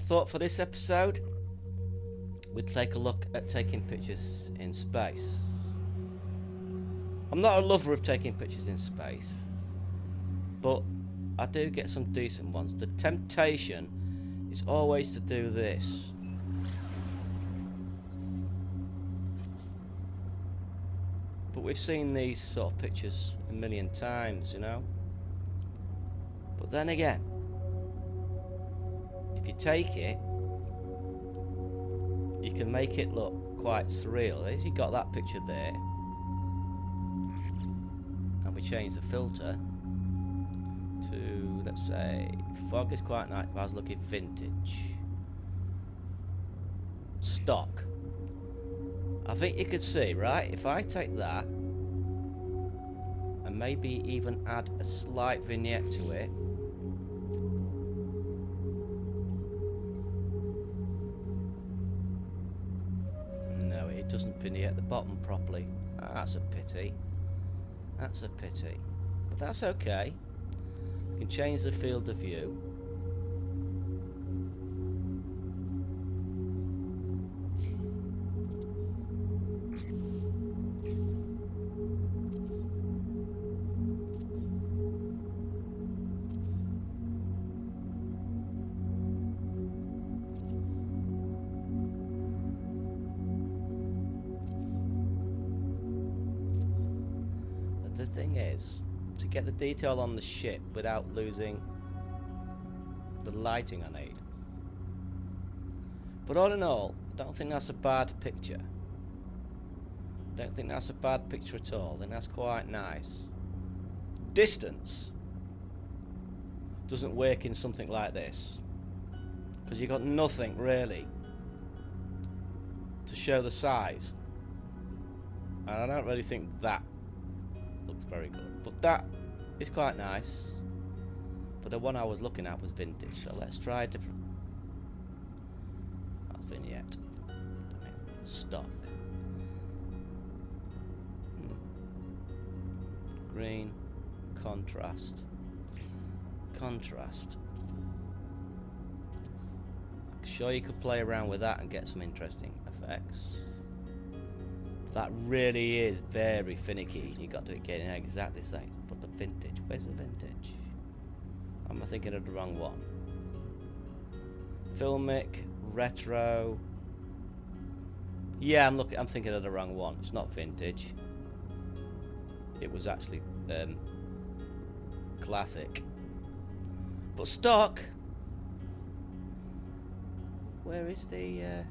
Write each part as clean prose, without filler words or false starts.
thought for this episode we'd take a look at taking pictures in space. I'm not a lover of taking pictures in space, but I do get some decent ones. The temptation is always to do this. But we've seen these sort of pictures a million times, you know. But then again, if you take it, you can make it look quite surreal. As you got that picture there, and we change the filter to, let's say, fog is quite nice. If I was looking vintage, stock, I think you could see, right? If I take that and maybe even add a slight vignette to it, no, it doesn't vignette the bottom properly. That's a pity. That's a pity. But that's okay. You can change the field of view. The thing is, to get the detail on the ship without losing the lighting I need. But all in all, I don't think that's a bad picture. Don't think that's a bad picture at all. I think that's quite nice. Distance doesn't work in something like this, because you've got nothing really to show the size. And I don't really think that looks very good, but that is quite nice. But the one I was looking at was vintage, so let's try a different. That's vignette. Stock. Green. Contrast. Contrast. I'm sure you could play around with that and get some interesting effects. That really is very finicky. You got to get it exactly the same. But the vintage, where's the vintage? Am I thinking of the wrong one? Filmic, retro. Yeah, I'm thinking of the wrong one. It's not vintage. It was actually classic. But stock. Where is the?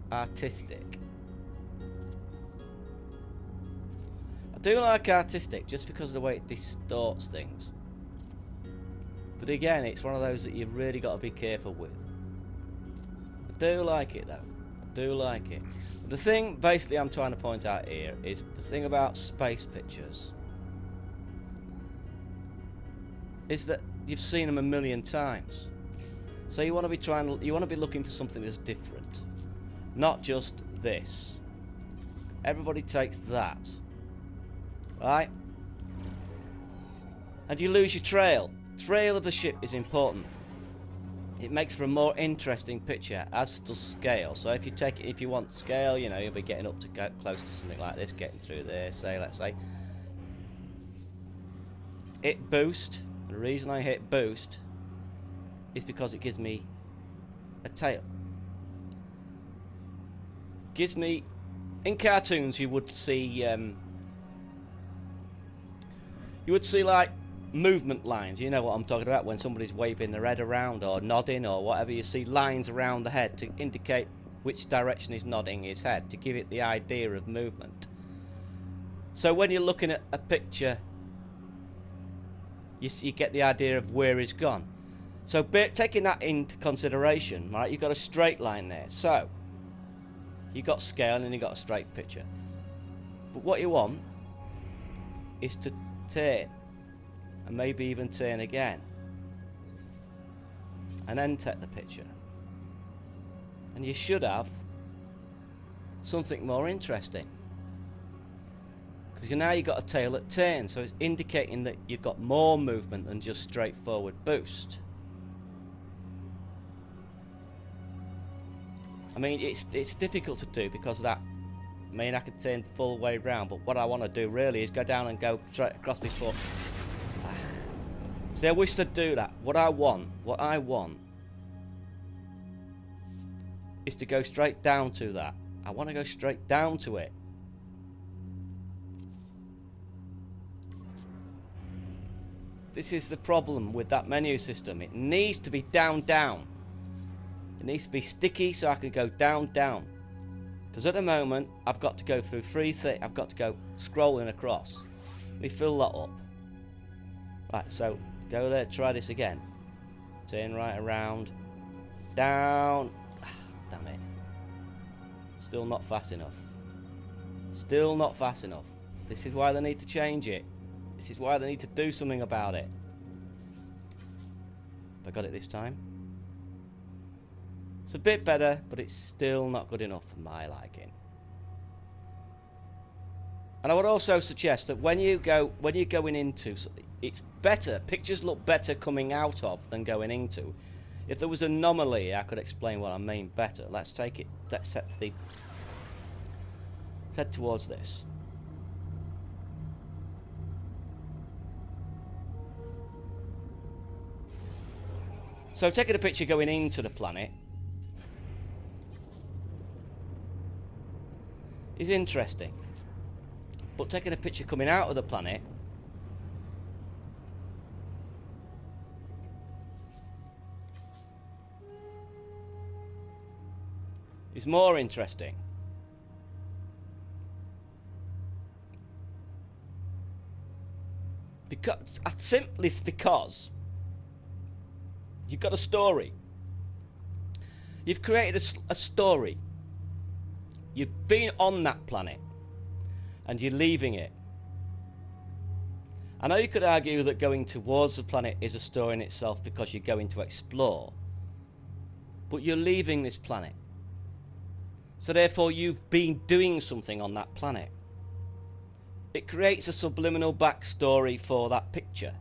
Artistic. I do like artistic just because of the way it distorts things. But again, it's one of those that you've really got to be careful with. I do like it though. I do like it. But the thing basically I'm trying to point out here is the thing about space pictures is that you've seen them a million times. So you want to be looking for something that's different. Not just this. Everybody takes that, right? And you lose your trail. Trail of the ship is important. It makes for a more interesting picture, as does scale. So if you want scale, you know, you'll be getting up to close to something like this, getting through there. Let's say, hit boost. The reason I hit boost is because it gives me a tail. Gives me, in cartoons you would see like movement lines. You know what I'm talking about, when somebody's waving their head around or nodding or whatever. You see lines around the head to indicate which direction he's nodding his head, to give it the idea of movement. So when you're looking at a picture, you get the idea of where he's gone. So taking that into consideration, right, you've got a straight line there. So you got scale and you got a straight picture. But what you want is to turn, and maybe even turn again, and then take the picture. And you should have something more interesting. Because now you've got a tail at turn, so it's indicating that you've got more movement than just straightforward boost. I mean, it's difficult to do because of that. I mean, I could turn full way round, but what I want to do really is go down and go straight across my foot. See, I wish I'd do that. What I want is to go straight down to that. I want to go straight down to it. This is the problem with that menu system. It needs to be down, down. It needs to be sticky so I can go down, down. Because at the moment, I've got to go through I've got to go scrolling across. Let me fill that up. Right, so go there, try this again. Turn right around. Down. Damn it. Still not fast enough. Still not fast enough. This is why they need to change it. This is why they need to do something about it. Have I got it this time? It's a bit better, but it's still not good enough for my liking. And I would also suggest that when you're going into, it's better. Pictures look better coming out of than going into. If there was an anomaly, I could explain what I mean better. Let's take it. Let's head towards this. So taking a picture going into the planet is interesting, but taking a picture coming out of the planet is more interesting. Simply because you've got a story. You've created a story. You've been on that planet and you're leaving it. I know you could argue that going towards the planet is a story in itself because you're going to explore, but you're leaving this planet. So therefore you've been doing something on that planet. It creates a subliminal backstory for that picture.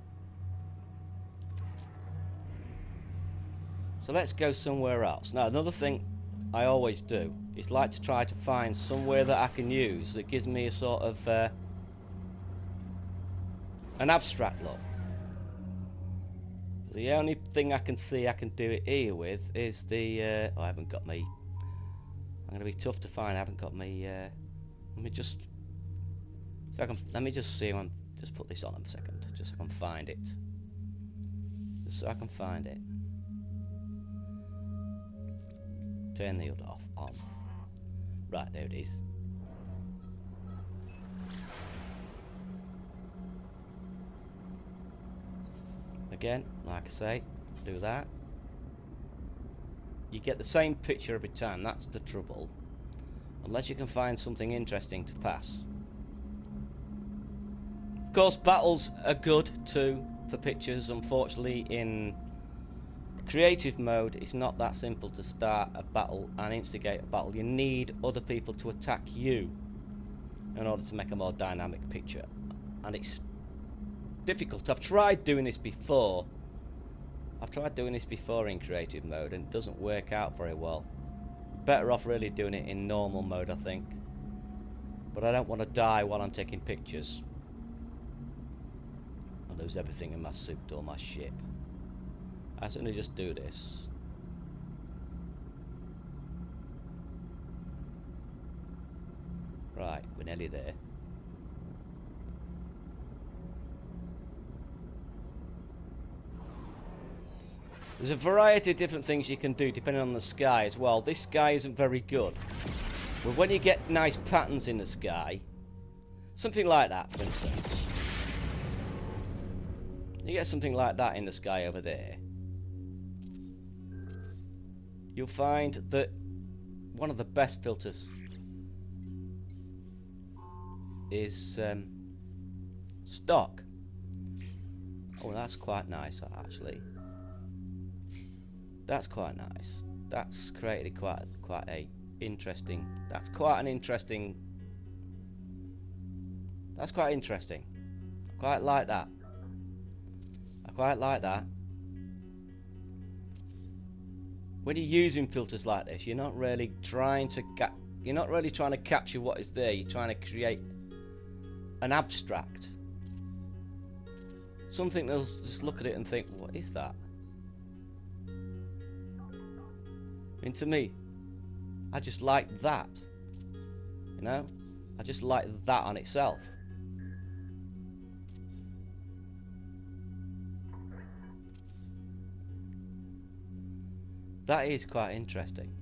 So let's go somewhere else. Now, another thing I always do is like to try to find somewhere that I can use that gives me a sort of an abstract look. The only thing I can see I can do it here with is the oh, I haven't got me. I'm going to be tough to find. I haven't got me. Let me just let me just see. Just put this on a second, just so I can find it. Just so I can find it. Turn the HUD off. On. Right, there it is. Again, like I say, do that. You get the same picture every time. That's the trouble. Unless you can find something interesting to pass. Of course, battles are good too for pictures. Unfortunately, in creative mode, it's not that simple to start a battle and instigate a battle. You need other people to attack you in order to make a more dynamic picture, and it's difficult. I've tried doing this before in creative mode, and it doesn't work out very well. Better off really doing it in normal mode, I think. But I don't want to die while I'm taking pictures. I lose everything in my suit or my ship. I certainly just do this. Right, we're nearly there. There's a variety of different things you can do depending on the sky as well. This sky isn't very good. But when you get nice patterns in the sky, something like that for instance. You get something like that in the sky over there. You'll find that one of the best filters is stock. Oh, that's quite nice actually. That's quite nice. That's created quite an interesting That's quite interesting. I quite like that. I quite like that. When you're using filters like this, you're not really trying to capture what is there. You're trying to create an abstract. Something they'll just look at it and think, what is that? And to me, I just like that. You know? I just like that on itself. That is quite interesting.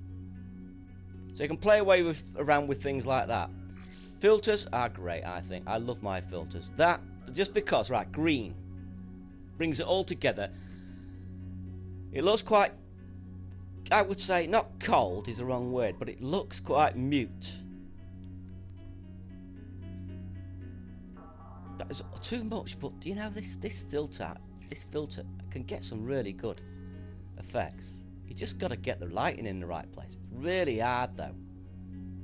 So you can play around with things like that. Filters are great, I think. I love my filters. That, just because, right, green brings it all together. It looks quite, I would say, not cold is the wrong word, but it looks quite mute. That is too much, but do you know this filter can get some really good effects. You just got to get the lighting in the right place. It's really hard though.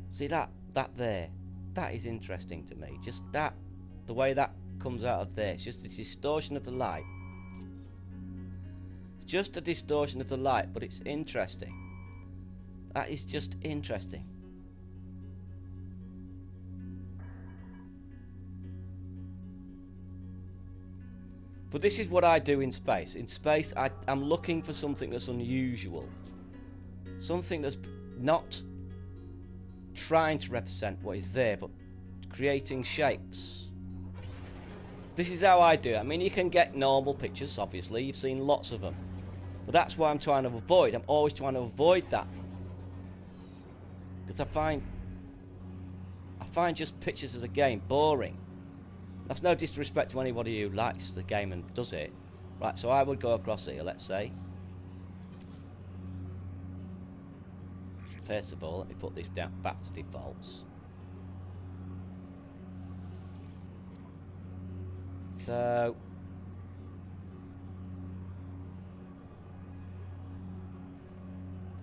See that there? That is interesting to me. Just that, the way that comes out of there. It's just a distortion of the light. It's just a distortion of the light, but it's interesting. That is just interesting. But this is what I do in space. In space, I'm looking for something that's unusual. Something that's not trying to represent what is there, but creating shapes. This is how I do it. I mean, you can get normal pictures, obviously. You've seen lots of them. But that's what I'm trying to avoid. I'm always trying to avoid that. Because I find just pictures of the game boring. That's no disrespect to anybody who likes the game and does it. Right, so I would go across here, let's say. First of all, let me put this down back to defaults. So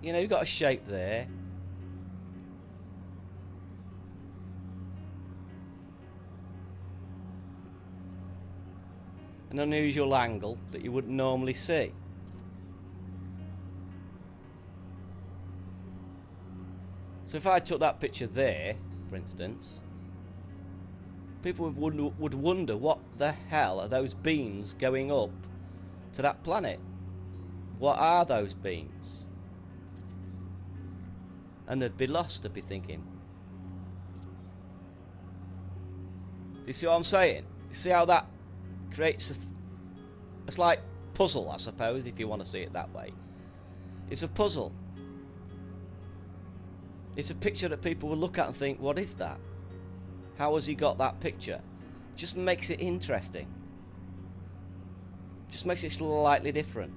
you know, you've got a shape there. An unusual angle that you wouldn't normally see. So if I took that picture there, for instance, people would wonder what the hell are those beams going up to that planet? What are those beams? And they'd be lost, they'd be thinking. Do you see what I'm saying? You see how that creates it's like puzzle, I suppose, if you want to see it that way. It's a puzzle. It's a picture that people will look at and think, what is that? How has he got that picture? Just makes it interesting. Just makes it slightly different.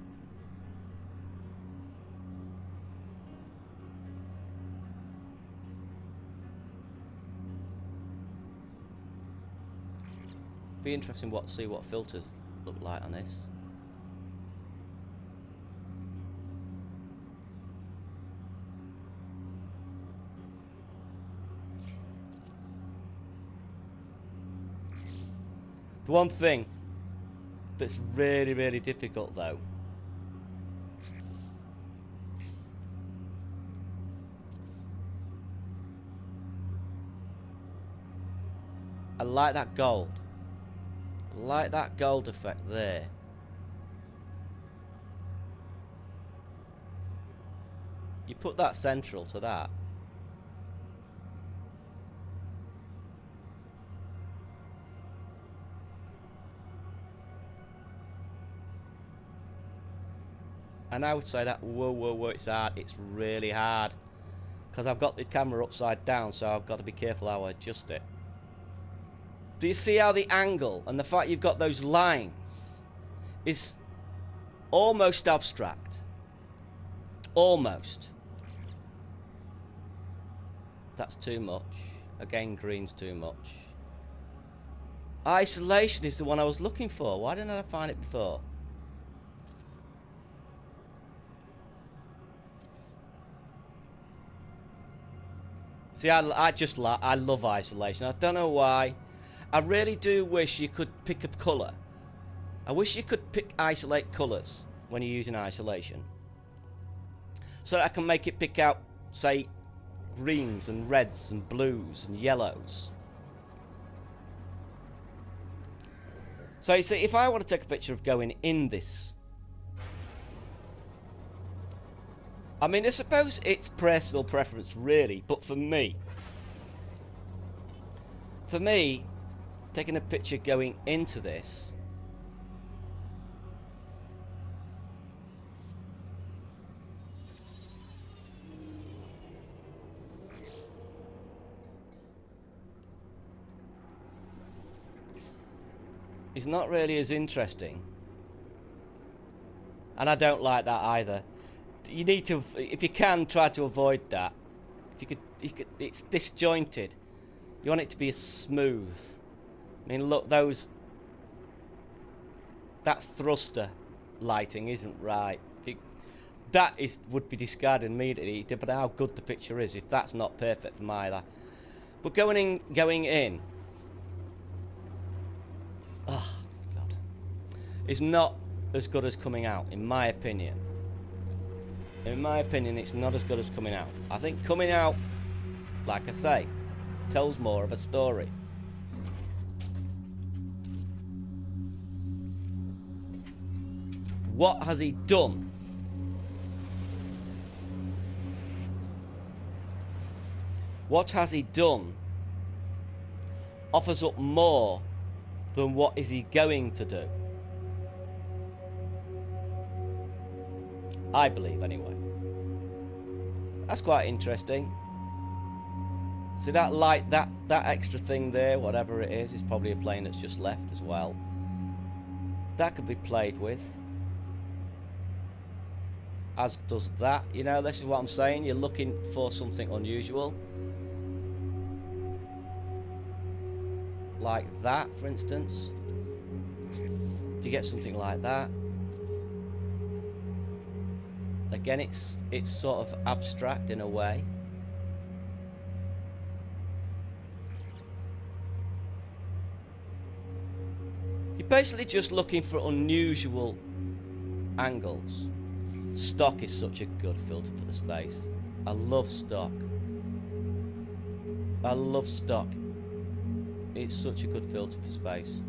Be interesting to see what filters look like on this. The one thing that's really, really difficult though, I like that gold. I like that gold effect there. You put that central to that. And I would say that, whoa, it's hard. It's really hard. Because I've got the camera upside down, so I've got to be careful how I adjust it. Do you see how the angle and the fact you've got those lines is almost abstract? Almost. That's too much. Again, green's too much. Isolation is the one I was looking for. Why didn't I find it before? See, I love isolation. I don't know why. I really do wish you could pick a colour. I wish you could isolate colours when you're using isolation. So that I can make it pick out, say, greens and reds and blues and yellows. So you see, if I want to take a picture of going in this, I mean, I suppose it's personal preference really, but for me, taking a picture going into this is not really as interesting. And I don't like that either. You need to, if you can, try to avoid that. If you could, it's disjointed. You want it to be as smooth. I mean, look, that thruster lighting isn't right. That would be discarded immediately. But how good the picture is if that's not perfect for my life. But going in. Oh God, it's not as good as coming out, in my opinion. In my opinion, it's not as good as coming out. I think coming out, like I say, tells more of a story. What has he done? What has he done offers up more than what is he going to do. I believe, anyway. That's quite interesting. See that light, that extra thing there, whatever it is probably a plane that's just left as well. That could be played with. As does that. You know, this is what I'm saying. You're looking for something unusual. Like that, for instance. If you get something like that. Again, it's sort of abstract in a way. You're basically just looking for unusual angles. Stock is such a good filter for the space. I love stock. I love stock. It's such a good filter for space.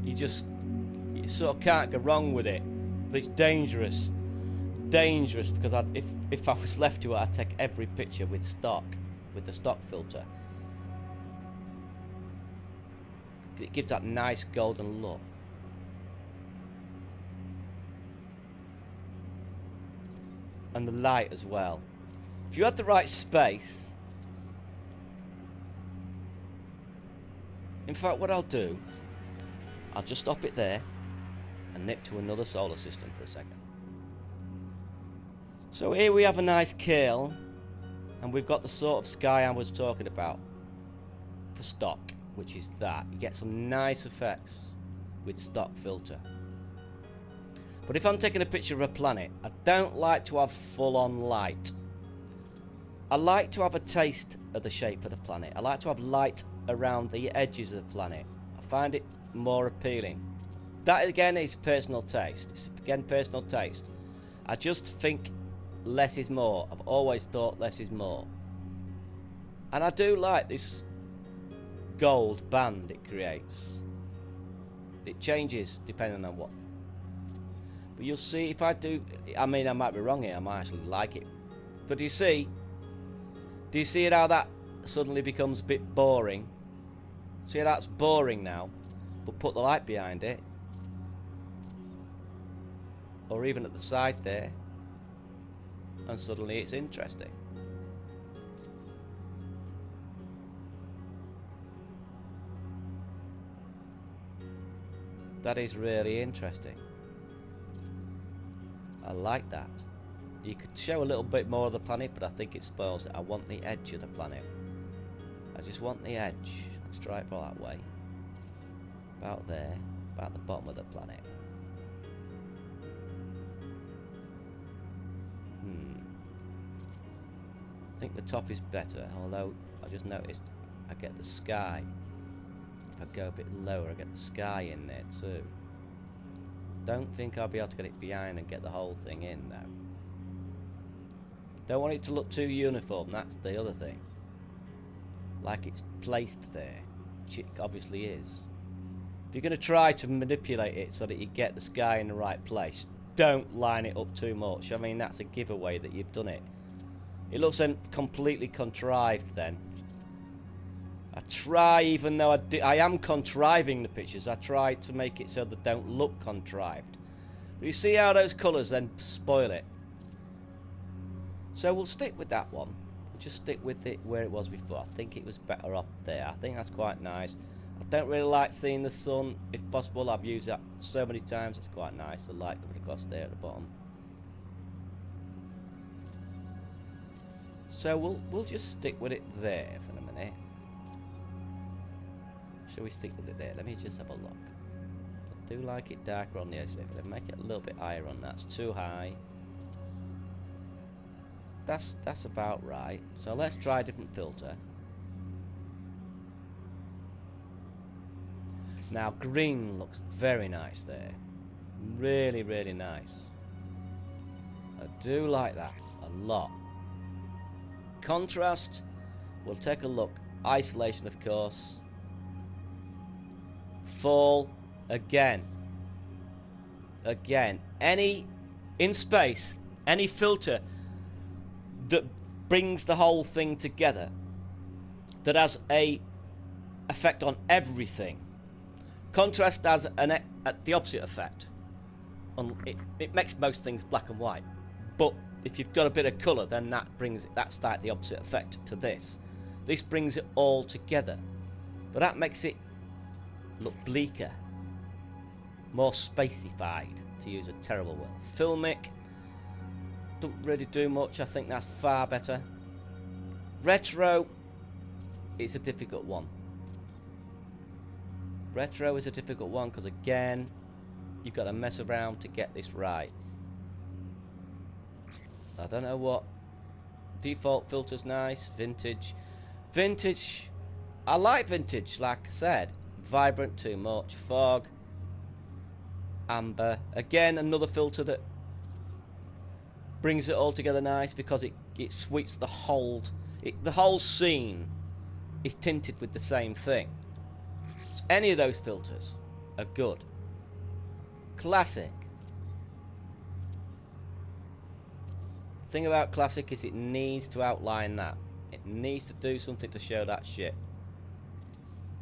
You sort of can't go wrong with it. But it's dangerous. Dangerous, because if I was left to it, I'd take every picture with the stock filter. It gives that nice golden look. And the light as well. If you had the right space. In fact, what I'll do, I'll just stop it there and nip to another solar system for a second. So here we have a nice kale, and we've got the sort of sky I was talking about for stock, which is that. You get some nice effects with stock filter. But if I'm taking a picture of a planet, I don't like to have full-on light. I like to have a taste of the shape of the planet. I like to have light around the edges of the planet. I find it more appealing. That again is personal taste. It's again personal taste. I just think less is more. I've always thought less is more. And I do like this gold band it creates. It changes depending on what. But you'll see if I do, I mean, I might be wrong here, I might actually like it. But do you see it how that suddenly becomes a bit boring? See how that's boring now, but put the light behind it. Or even at the side there. And suddenly it's interesting. That is really interesting. I like that. You could show a little bit more of the planet, but I think it spoils it. I want the edge of the planet. I just want the edge. Let's try it for that way. About there. About the bottom of the planet. I think the top is better, although I just noticed I get the sky. If I go a bit lower, I get the sky in there too. Don't think I'll be able to get it behind and get the whole thing in though. Don't want it to look too uniform, that's the other thing. Like it's placed there, which it obviously is. If you're going to try to manipulate it so that you get the sky in the right place, don't line it up too much. I mean, that's a giveaway that you've done it. It looks completely contrived then. I try, even though I am contriving the pictures, I try to make it so they don't look contrived. But you see how those colours then spoil it. So we'll stick with that one. We'll just stick with it where it was before. I think it was better off there. I think that's quite nice. I don't really like seeing the sun. If possible, I've used that so many times. It's quite nice. The light coming across there at the bottom. So we'll just stick with it there for a minute. Shall we stick with it there? Let me just have a look. I do like it darker on the edge there, but I'll make it a little bit higher on that. It's too high. That's about right. So let's try a different filter. Now green looks very nice there. Really, really nice. I do like that a lot. Contrast, we'll take a look. Isolation, of course. Fall, again. Any, in space, any filter that brings the whole thing together, that has a effect on everything. Contrast has the opposite effect. It makes most things black and white, but if you've got a bit of colour, then that's like the opposite effect to this. This brings it all together, but that makes it look bleaker, more spacified, to use a terrible word. Filmic, don't really do much. I think that's far better. Retro, it's a difficult one. Retro is a difficult one because, again, you've got to mess around to get this right. I don't know what. Default filter's nice. Vintage. Vintage, I like vintage, like I said. Vibrant, too much. Fog. Amber. Again, another filter that brings it all together nice because it sweeps the whole... the whole scene is tinted with the same thing. So any of those filters are good. Classic. The thing about classic is it needs to outline that. It needs to do something to show that shit.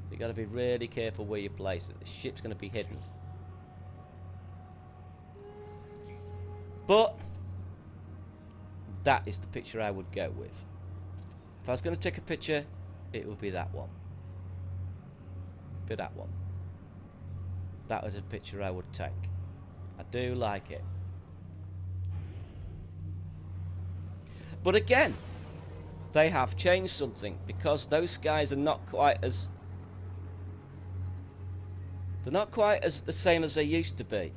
So you got to be really careful where you place it. The shit's going to be hidden. But that is the picture I would go with. If I was going to take a picture, it would be that one. Be that one. That was a picture I would take. I do like it. But again, they have changed something because those skies are not quite as... they're not quite as the same as they used to be.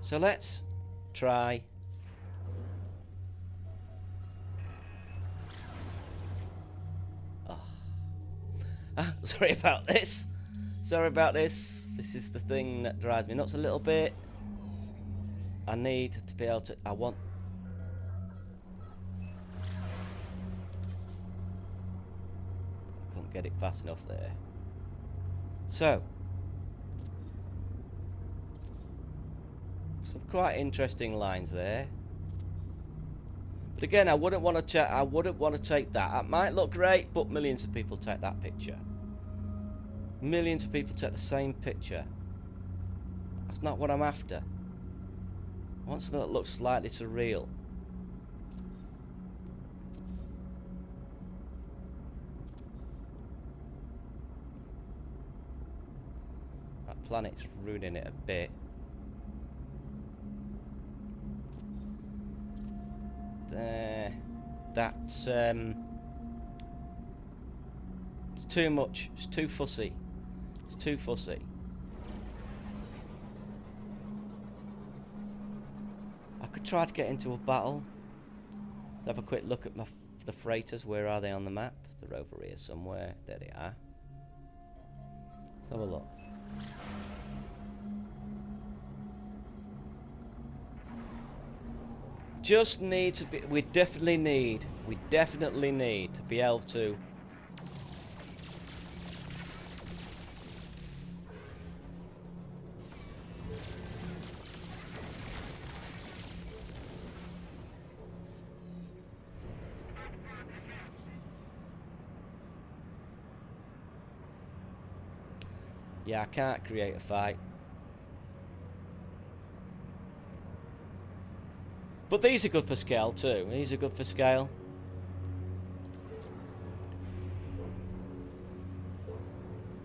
So let's try... sorry about this. Sorry about this. This is the thing that drives me nuts a little bit. I need to be able to... I couldn't get it fast enough there. So. Some quite interesting lines there. But again, I wouldn't want to take that. It might look great, but millions of people take that picture. Millions of people take the same picture. That's not what I'm after. I want something that looks slightly surreal. That planet's ruining it a bit. That's it's too much. It's too fussy. It's too fussy. could try to get into a battle. Let's have a quick look at the freighters. Where are they on the map? They're over here somewhere. There they are. Let's have a look. Just need to be... We definitely need to be able to... Yeah, I can't create a fight. But these are good for scale too. These are good for scale.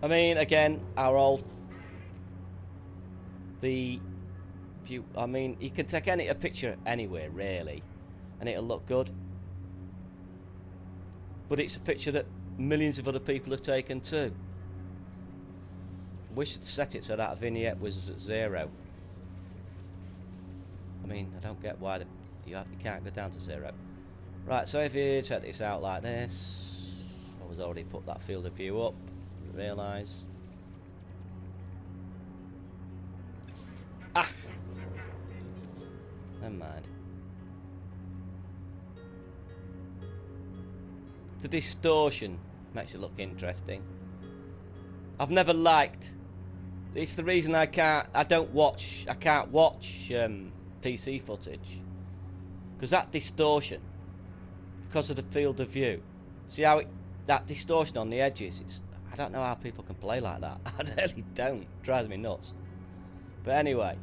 I mean, again, our old... The view... I mean, you can take a picture anywhere, really. And it'll look good. But it's a picture that millions of other people have taken too. Wish to set it so that vignette was at 0. I mean, I don't get why you can't go down to 0. Right, so if you check this out like this, I was already put that field of view up. Didn't realise. Ah! Never mind. The distortion makes it look interesting. I've never liked... It's the reason I can't watch PC footage. Because that distortion, because of the field of view. See how that distortion on the edges, I don't know how people can play like that. I really don't. It drives me nuts. But anyway,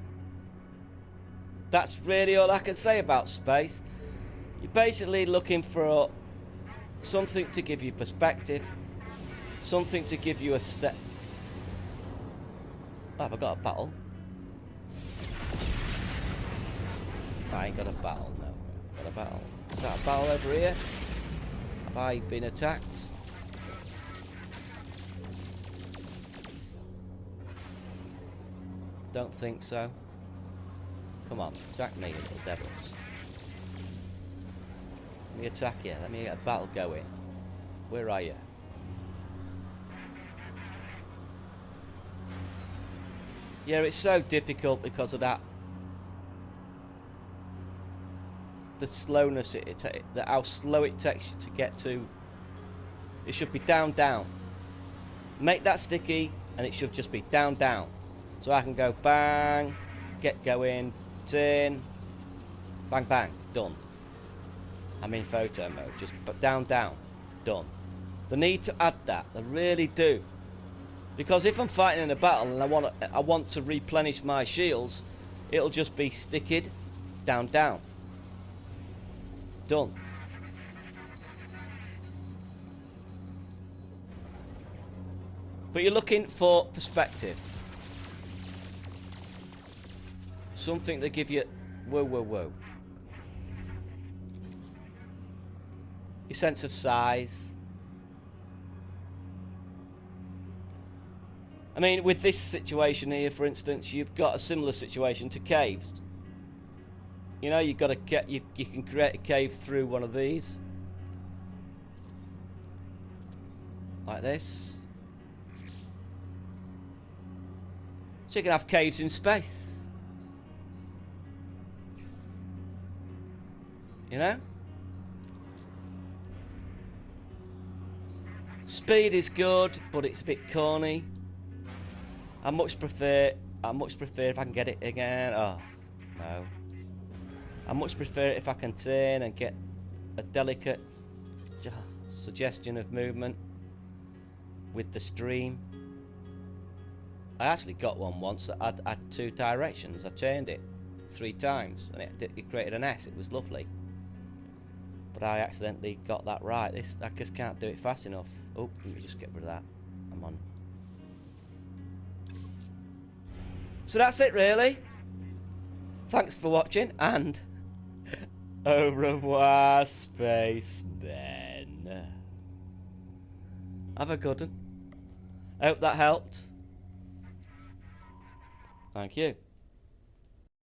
that's really all I can say about space. You're basically looking for something to give you perspective, something to give you a set... Oh, have I got a battle? I ain't got a battle, no. Got a battle. Is that a battle over here? Have I been attacked? Don't think so. Come on, attack me, little devils. Let me attack you. Let me get a battle going. Where are you? Yeah, it's so difficult because of that. The slowness how slow it takes you to get to. It should be down, down. Make that sticky, and it should just be down, down. So I can go bang, get going, turn, bang, bang, done. I'm in photo mode, just down, down, done. They need to add that. They really do. Because if I'm fighting in a battle and I want to replenish my shields, it'll just be sticked, down, down. Done. But you're looking for perspective. Something to give you... Whoa, whoa, whoa. Your sense of size. I mean, with this situation here, for instance, you've got a similar situation to caves. You know, you've got to get... You can create a cave through one of these. Like this. So you can have caves in space. You know? Speed is good, but it's a bit corny. I much prefer if I can get it again. Oh, no. I much prefer it if I can turn and get a delicate suggestion of movement with the stream. I actually got one once that had 2 directions. I turned it 3 times and it created an S. It was lovely. But I accidentally got that right. I just can't do it fast enough. Oh, let me just get rid of that. I'm on. So that's it, really. Thanks for watching, and au revoir, spacemen. Have a good one. I hope that helped. Thank you.